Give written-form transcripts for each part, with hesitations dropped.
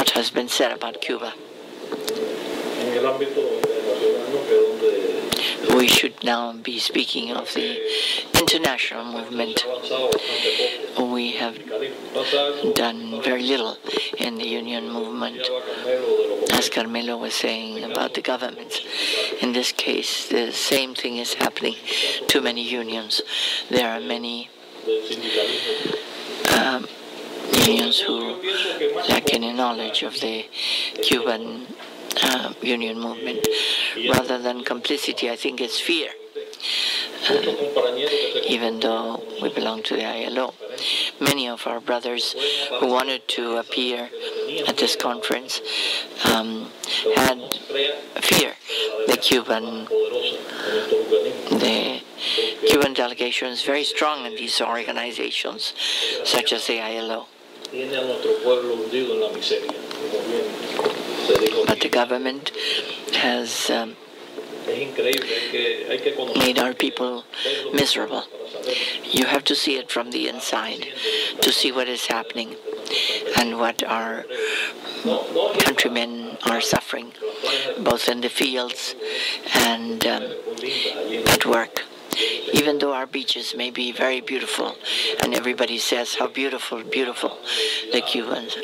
what has been said about Cuba. We should now be speaking of the international movement. We have done very little in the union movement. As Carmelo was saying about the governments, in this case, the same thing is happening to many unions. There are many unions who lack any knowledge of the Cuban union movement. Rather than complicity, I think it's fear. Even though we belong to the ILO, many of our brothers who wanted to appear at this conference had fear. The Cuban delegation is very strong in these organizations, such as the ILO. But the government has made our people miserable. You have to see it from the inside to see what is happening and what our countrymen are suffering, both in the fields and at work. Even though our beaches may be very beautiful, and everybody says how beautiful, beautiful the Cubans,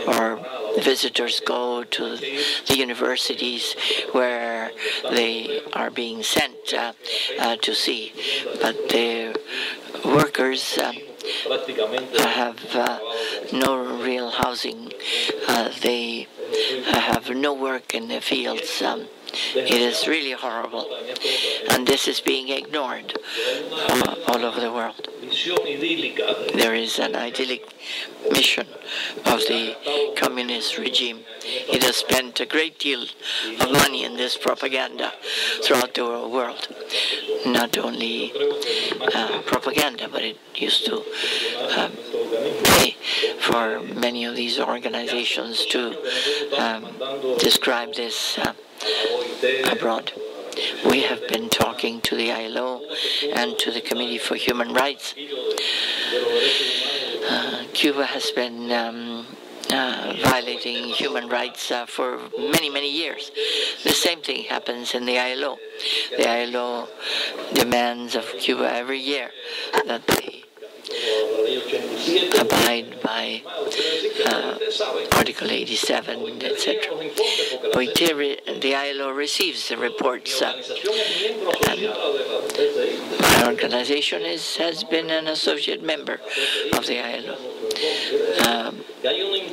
or visitors go to the universities where they are being sent to see, but the workers have no real housing. They have no work in the fields. It is really horrible, and this is being ignored all over the world. There is an idyllic mission of the communist regime. It has spent a great deal of money in this propaganda throughout the world. Not only propaganda, but it used to pay for many of these organizations to describe this abroad. We have been talking to the ILO and to the Committee for Human Rights. Cuba has been violating human rights for many, many years. The same thing happens in the ILO. The ILO demands of Cuba every year that they abide by Article 87, etc. The ILO receives the reports, and my organization has been an associate member of the ILO.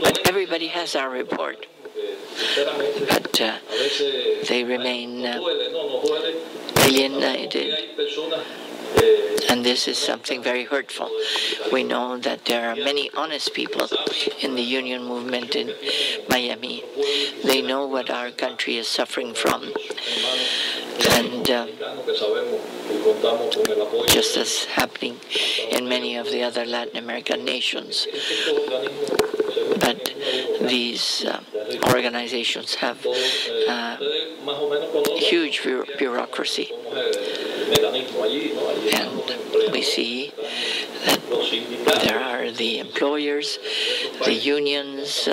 But everybody has our report, but they remain alienated. And this is something very hurtful. We know that there are many honest people in the union movement in Miami. They know what our country is suffering from. And just as happening in many of the other Latin American nations. But these organizations have huge bureaucracy. And we see that there are the employers, the unions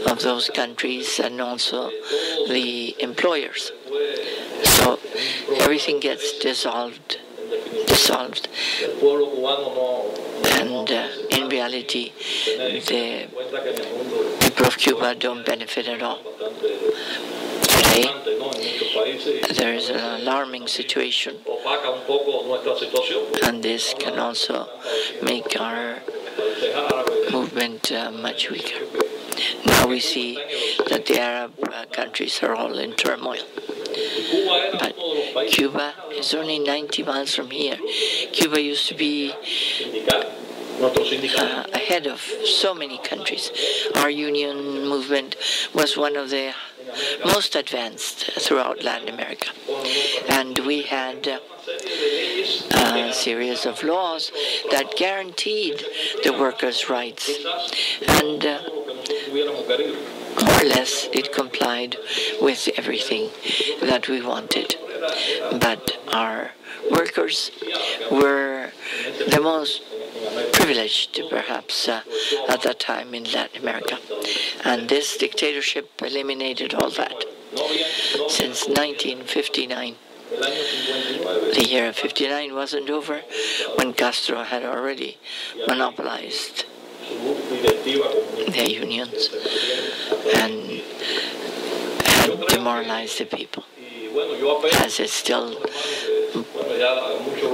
of those countries, and also the employers. So everything gets dissolved. And in reality, the people of Cuba don't benefit at all. Today, there is an alarming situation, and this can also make our movement much weaker. Now we see that the Arab countries are all in turmoil. But Cuba is only 90 miles from here. Cuba used to be ahead of so many countries. Our union movement was one of the most advanced throughout Latin America. And we had a series of laws that guaranteed the workers' rights. And more or less it complied with everything that we wanted. But our workers were the most privileged, perhaps, at that time in Latin America. And this dictatorship eliminated all that. Since 1959, the year of 59 wasn't over when Castro had already monopolized their unions and had demoralized the people, as it's still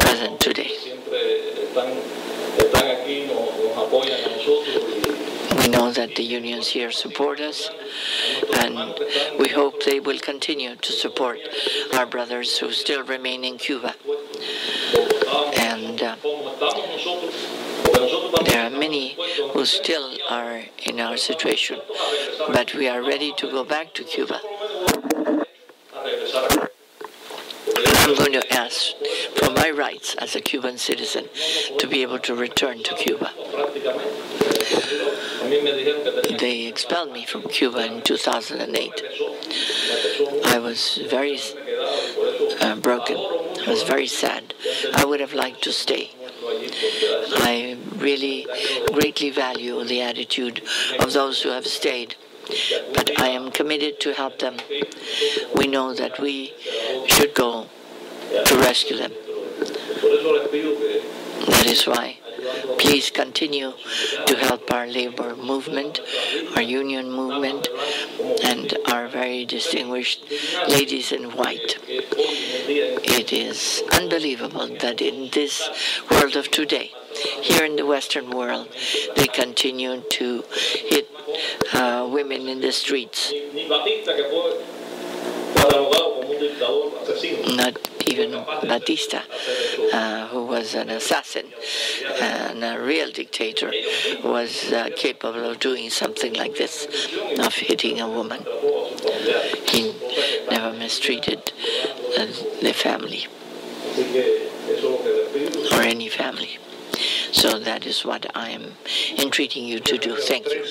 present today. We know that the unions here support us, and we hope they will continue to support our brothers who still remain in Cuba. And there are many who still are in our situation, but we are ready to go back to Cuba. I'm going to ask for my rights as a Cuban citizen to be able to return to Cuba. They expelled me from Cuba in 2008. I was very broken. I was very sad. I would have liked to stay. I really greatly value the attitude of those who have stayed, but I am committed to help them. We know that we should go to rescue them. That is why please continue to help our labor movement, our union movement, and our very distinguished ladies in white. It is unbelievable that in this world of today, here in the Western world, they continue to hit women in the streets. Not even Batista, who was an assassin and a real dictator, was capable of doing something like this, of hitting a woman. He never mistreated the family, or any family. So that is what I am entreating you to do. Thank you.